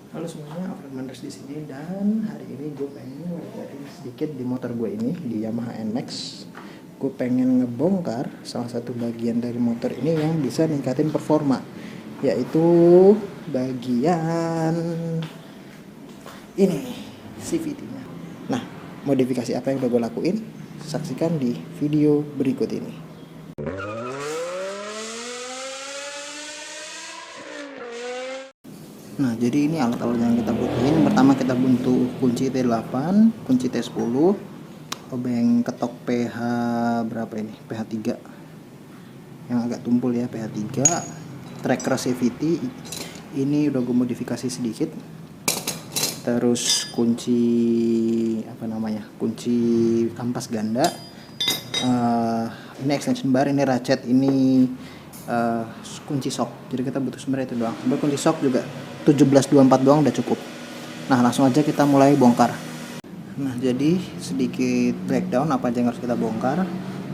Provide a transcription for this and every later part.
Halo semuanya, Alfred Manders di sini, dan hari ini gue pengen ngerjain sedikit di motor gue ini, di Yamaha NMAX. Gue pengen ngebongkar salah satu bagian dari motor ini yang bisa ningkatin performa, yaitu bagian ini, CVT-nya. Nah, modifikasi apa yang udah gue lakuin? Saksikan di video berikut ini. Nah, jadi ini alat-alat yang kita butuhin. Pertama kita butuh kunci T8, kunci T10, obeng ketok PH berapa ini? PH 3 yang agak tumpul ya, PH 3. Tracker CVT ini udah gue modifikasi sedikit. Terus kunci apa namanya? Kunci kampas ganda. Ini extension bar, ini ratchet, ini kunci shock. Jadi kita butuh sebenarnya itu doang. Sebenarnya kunci shock juga 1724 doang udah cukup. Nah, langsung aja kita mulai bongkar. Nah, jadi sedikit breakdown apa aja yang harus kita bongkar.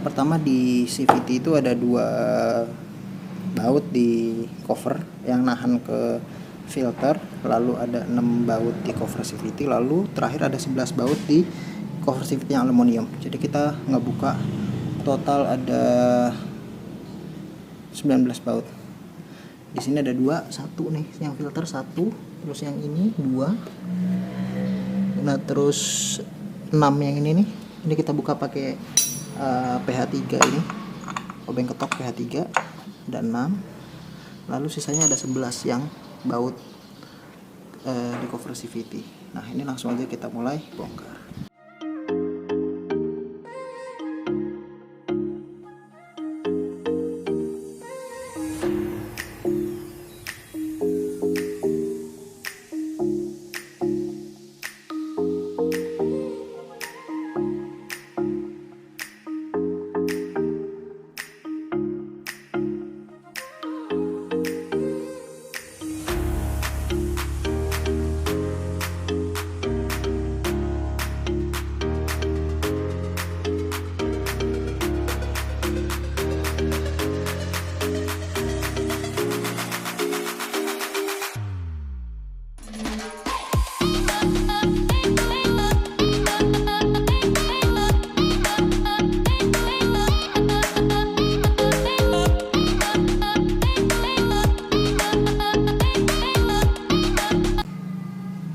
Pertama, di CVT itu ada 2 baut di cover yang nahan ke filter, lalu ada 6 baut di cover CVT, lalu terakhir ada 11 baut di cover CVT yang aluminium. Jadi kita ngebuka total ada 19 baut. Di sini ada 2, 1 nih yang filter 1, terus yang ini 2. Nah, terus 6 yang ini nih. Ini kita buka pakai PH 3 ini. Obeng ketok PH 3 ada 6. Lalu sisanya ada 11 yang baut di cover CVT. Nah, ini langsung aja kita mulai bongkar.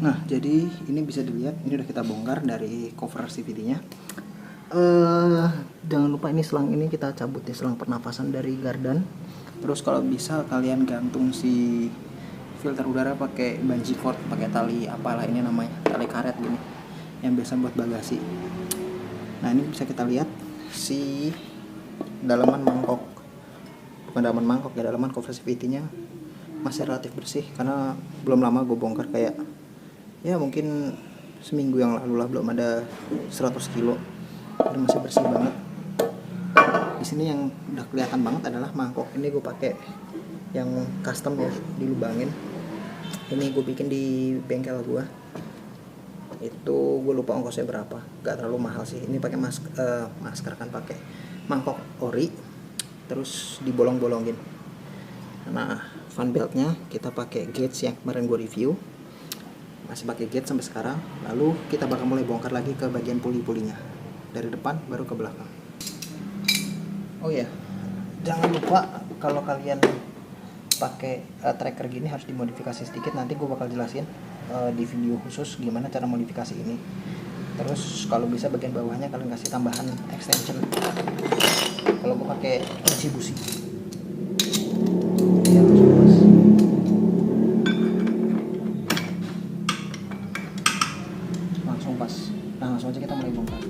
Nah, jadi ini bisa dilihat, ini udah kita bongkar dari cover CVT-nya. Jangan lupa ini selang ini kita cabut ya, selang pernafasan dari gardan. Terus kalau bisa kalian gantung si filter udara pakai bungee cord, pakai tali apalah ini namanya, tali karet gini, yang biasa buat bagasi. Nah, ini bisa kita lihat si dalaman mangkok, bukan dalaman mangkok ya, dalaman cover CVT-nya masih relatif bersih karena belum lama gue bongkar, kayak ya mungkin seminggu yang lalu lah, belum ada 100 kilo, dan masih bersih banget. Di sini yang udah kelihatan banget adalah mangkok. Ini gue pakai yang custom ya, dilubangin. Ini gue bikin di bengkel gue. Itu gue lupa ongkosnya berapa, gak terlalu mahal sih. Ini pakai masker kan, pakai mangkok ori, terus dibolong-bolongin. Nah, fan beltnya kita pakai gauge yang kemarin gue review, masih pakai gauge sampai sekarang. Lalu kita bakal mulai bongkar lagi ke bagian puli-pulinya, dari depan baru ke belakang. Oh ya, jangan lupa kalau kalian pakai tracker gini harus dimodifikasi sedikit. Nanti gue bakal jelasin di video khusus gimana cara modifikasi ini. Terus kalau bisa bagian bawahnya kalian kasih tambahan extension. Kalau gue pakai kunci busi ya, langsung pas. Nah, langsung aja kita mulai bongkar.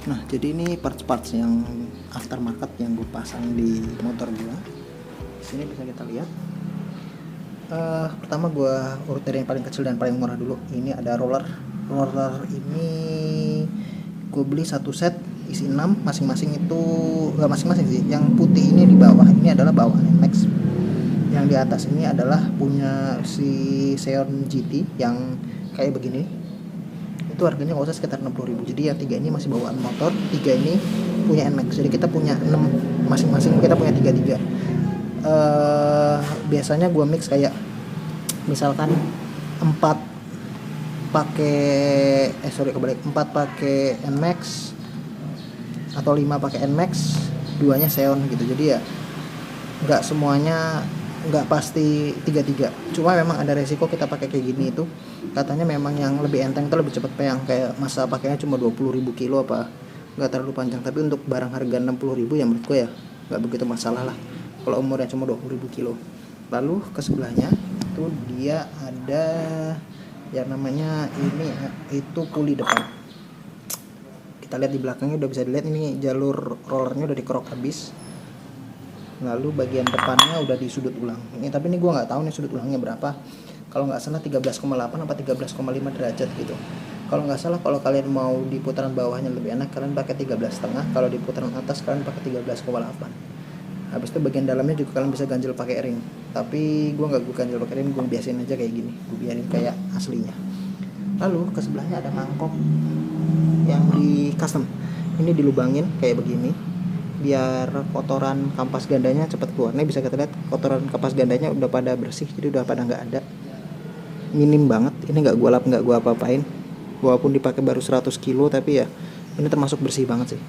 Nah, jadi ini parts-parts yang aftermarket yang gue pasang di motor gue. Sini bisa kita lihat. Pertama gue urut dari yang paling kecil dan paling murah dulu. Ini ada roller. Roller ini gue beli satu set isi 6, masing-masing itu nggak masing-masing sih. Yang putih ini di bawah ini adalah bawaan NMAX. Yang di atas ini adalah punya si Xeon GT yang kayak begini. Itu harganya nggak usah sekitar 60.000. Jadi yang 3 ini masih bawaan motor, 3 ini punya NMAX. Jadi kita punya 6 masing-masing, kita punya 3. Biasanya gue mix kayak misalkan 4 pakai 4 pakai NMAX atau 5 pakai NMAX, 2-nya Xeon gitu. Jadi ya nggak semuanya, nggak pasti 3. Cuma memang ada resiko kita pakai kayak gini itu. Katanya memang yang lebih enteng itu lebih cepat peyang, kayak masa pakainya cuma 20.000 kilo apa, nggak terlalu panjang. Tapi untuk barang harga 60.000 ya menurutku ya nggak begitu masalah lah kalau umurnya cuma 20.000 kilo. Lalu ke sebelahnya itu dia ada yang namanya ini, itu puli depan. Kita lihat di belakangnya udah bisa dilihat ini jalur rollernya udah dikerok habis. Lalu bagian depannya udah disudut ulang. Ini tapi ini gue nggak tahu nih sudut ulangnya berapa. Kalau nggak salah 13,8 apa 13,5 derajat gitu. Kalau nggak salah, kalau kalian mau di putaran bawahnya lebih enak, kalian pakai 13,5. Kalau di putaran atas kalian pakai 13,8. Habis itu bagian dalamnya juga kalian bisa ganjel pakai ring. Tapi gue nggak ganjel pakai ring, gue biasin aja kayak gini. Gue biarin kayak aslinya. Lalu ke sebelahnya ada mangkok yang di custom. Ini dilubangin kayak begini biar kotoran kampas gandanya cepat keluar. Nih bisa kita lihat kotoran kampas gandanya udah pada bersih, jadi udah pada nggak ada, minim banget. Ini nggak gua lap, nggak gua apa-apain, walaupun dipakai baru 100 kilo tapi ya ini termasuk bersih banget sih.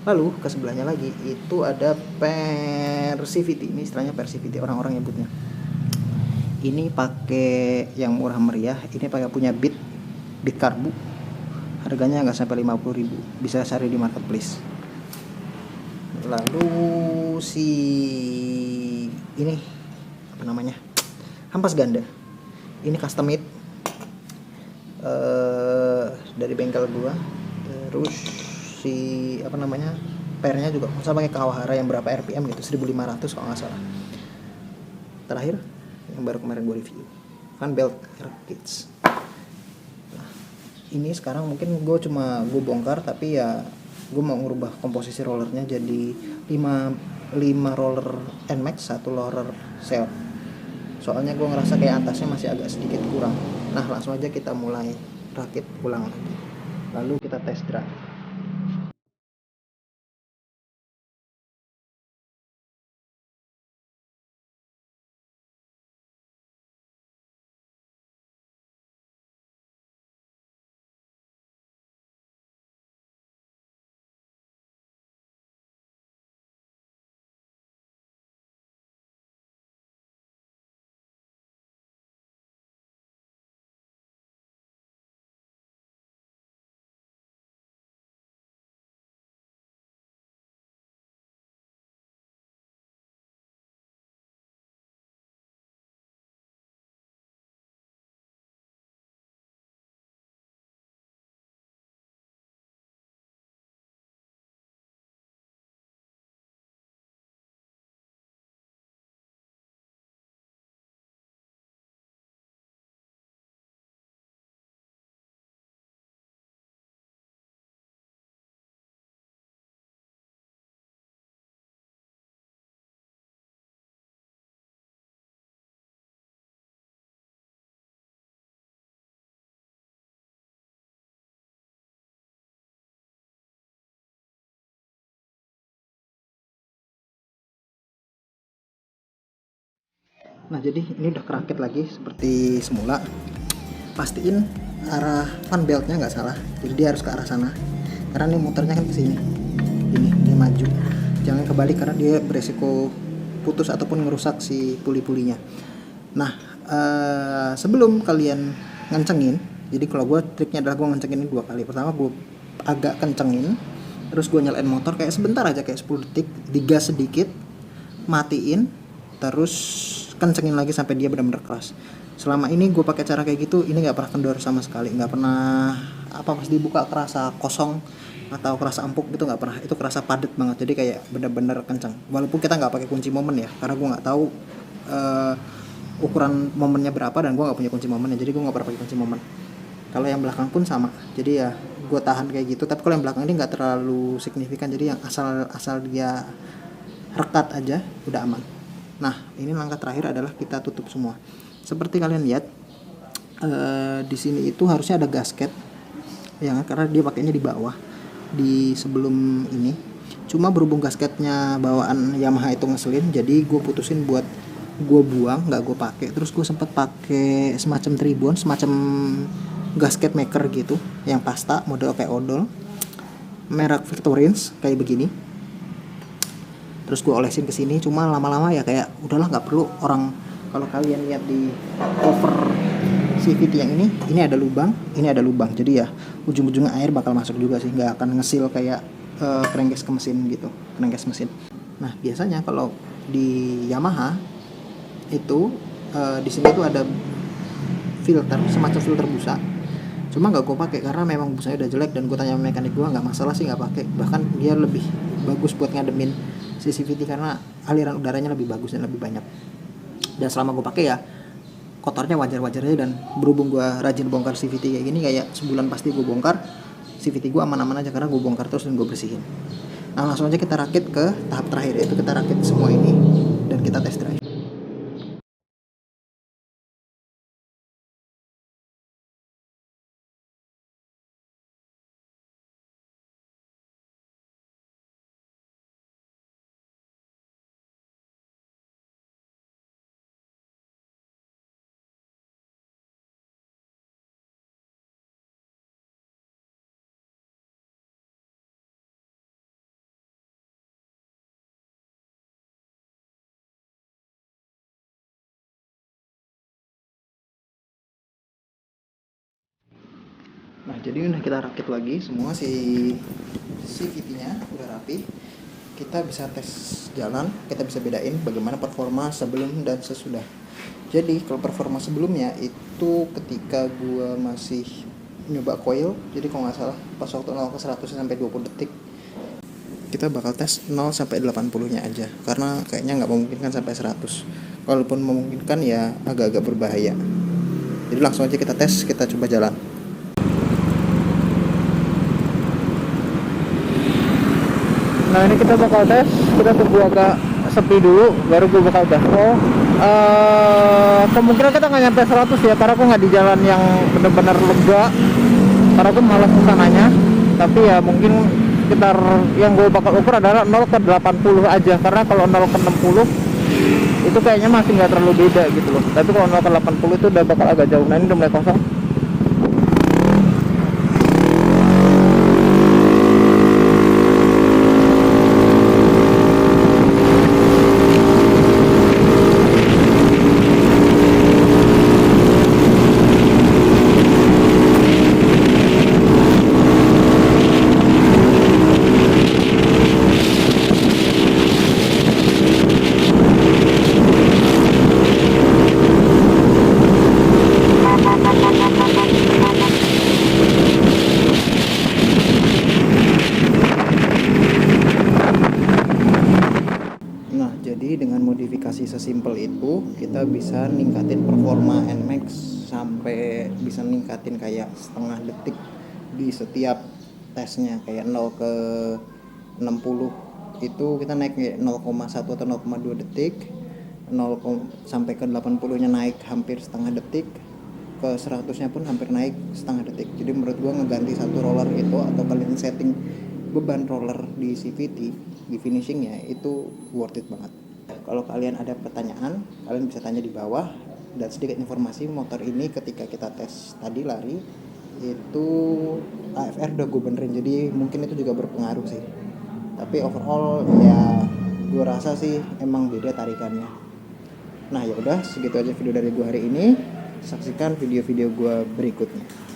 Lalu ke sebelahnya lagi itu ada Persivity. Ini istilahnya Persivity, orang-orang nyebutnya. Ini pakai yang murah meriah, ini pakai punya Beat Karbu. Harganya nggak sampai 50.000, bisa cari di marketplace. Lalu si ini apa namanya, hampas ganda, ini custom made dari bengkel gua. Terus si apa namanya, pernya juga sama pakai Kawahara yang berapa RPM gitu, 1500 kalau nggak salah. Terakhir yang baru kemarin gua review, fan belt Kids. Nah, ini sekarang mungkin gue bongkar, tapi ya gue mau ngerubah komposisi rollernya jadi 5 roller NMAX, 1 roller Xeon. Soalnya gue ngerasa kayak atasnya masih agak sedikit kurang. Nah, langsung aja kita mulai rakit ulang lagi. Lalu kita test drive. Nah, jadi ini udah kerakit lagi seperti semula. Pastiin arah fan beltnya nggak salah, jadi dia harus ke arah sana, karena ini muternya kan ke sini. Ini dia maju, jangan kebalik karena dia beresiko putus ataupun ngerusak si puli-pulinya. Nah, sebelum kalian ngencengin, jadi kalau gue triknya adalah gue ngencengin 2 kali. Pertama gue agak kencengin, terus gue nyalain motor kayak sebentar aja, kayak 10 detik, digas sedikit, matiin, terus kencengin lagi sampai dia benar-benar keras. Selama ini gue pakai cara kayak gitu, ini nggak pernah kendor sama sekali, nggak pernah apa pas dibuka kerasa kosong atau kerasa empuk gitu, nggak pernah. Itu kerasa padat banget, jadi kayak bener-bener kencang. Walaupun kita nggak pakai kunci momen ya, karena gue nggak tahu ukuran momennya berapa, dan gue nggak punya kunci momennya, jadi gue nggak pernah pakai kunci momen. Kalau yang belakang pun sama, jadi ya gue tahan kayak gitu. Tapi kalau yang belakang ini nggak terlalu signifikan, jadi yang asal dia rekat aja udah aman. Nah, ini langkah terakhir adalah kita tutup semua. Seperti kalian lihat, di sini itu harusnya ada gasket, ya kan? Karena dia pakainya di bawah, di sebelum ini. Cuma berhubung gasketnya bawaan Yamaha itu ngeselin, jadi gue putusin buat gue buang, nggak gue pakai. Terus gue sempet pakai semacam tribon, semacam gasket maker gitu, yang pasta, model kayak odol, merek Victorins kayak begini. Terus gue olesin ke sini, cuma lama-lama ya kayak udahlah, nggak perlu. Orang kalau kalian lihat di cover CVT yang ini ada lubang, ini ada lubang, jadi ya ujung-ujungnya air bakal masuk juga sih, nggak akan ngesil kayak crankcase ke mesin gitu, crankcase mesin. Nah, biasanya kalau di Yamaha itu di sini tuh ada filter, semacam filter busa. Cuma nggak gue pakai karena memang busanya udah jelek, dan gue tanya sama mekanik gue, nggak masalah sih nggak pakai. Bahkan dia lebih bagus buat ngademin si CVT karena aliran udaranya lebih bagus dan lebih banyak. Dan selama gue pakai ya kotornya wajar-wajar aja, dan berhubung gue rajin bongkar CVT kayak gini, kayak sebulan pasti gue bongkar CVT gue, aman-aman aja karena gue bongkar terus dan gue bersihin. Nah, langsung aja kita rakit ke tahap terakhir, yaitu kita rakit semua ini dan kita test drive. Nah, jadi udah kita rakit lagi semua, si CVT-nya udah rapi. Kita bisa tes jalan, kita bisa bedain bagaimana performa sebelum dan sesudah. Jadi kalau performa sebelumnya itu ketika gua masih nyoba coil, jadi kalau nggak salah pas waktu 0 ke 100 sampai 20 detik, kita bakal tes 0 sampai 80 nya aja, karena kayaknya nggak memungkinkan sampai 100. Kalaupun memungkinkan ya agak-agak berbahaya. Jadi langsung aja kita tes, kita coba jalan. Nah, ini kita bakal tes, kita tunggu agak sepi dulu, baru gue bakal gaspol. Kemungkinan kita nggak nyampe 100 ya, karena aku nggak di jalan yang benar-benar lega, karena aku malas kesananya. Tapi ya mungkin sekitar yang gue bakal ukur adalah 0 ke 80 aja, karena kalau 0 ke 60 itu kayaknya masih nggak terlalu beda gitu loh. Tapi kalau 0 ke 80 itu udah bakal agak jauh. Nah, ini udah mulai kosong. Dengan modifikasi sesimpel itu kita bisa ningkatin performa NMAX sampai bisa ningkatin kayak setengah detik di setiap tesnya. Kayak 0 ke 60 itu kita naik 0,1 atau 0,2 detik, 0 sampai ke 80 nya naik hampir setengah detik, ke 100 nya pun hampir naik setengah detik. Jadi menurut gua ngeganti satu roller itu, atau kalian setting beban roller di CVT di finishingnya, itu worth it banget. Kalau kalian ada pertanyaan, kalian bisa tanya di bawah. Dan sedikit informasi, motor ini ketika kita tes tadi lari itu AFR udah gue benerin, jadi mungkin itu juga berpengaruh sih. Tapi overall ya gue rasa sih emang beda tarikannya. Nah, ya udah segitu aja video dari gue hari ini. Saksikan video-video gue berikutnya.